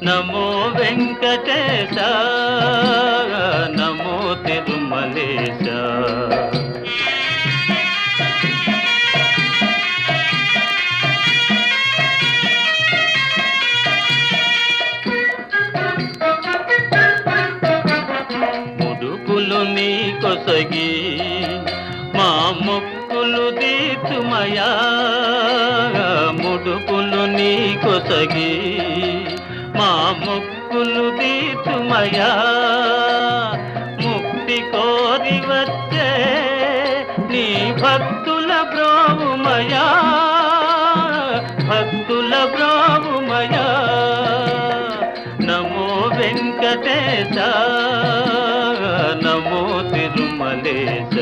నమో వెంకటేశ, నమో తిరుమలేశ. ముడుపులు నీ కొసగి మా మొక్కులు తీర్చుమయా, ముడుపులు నీ కొసగి మా మొక్కులు తీర్చుమయా. ముక్తి కోరి వచ్చే నీ భక్తుల బ్రోవుమయా, భక్తుల బ్రోవుమయా. నమో వెంకటేశ, నమో తిరుమలేశ.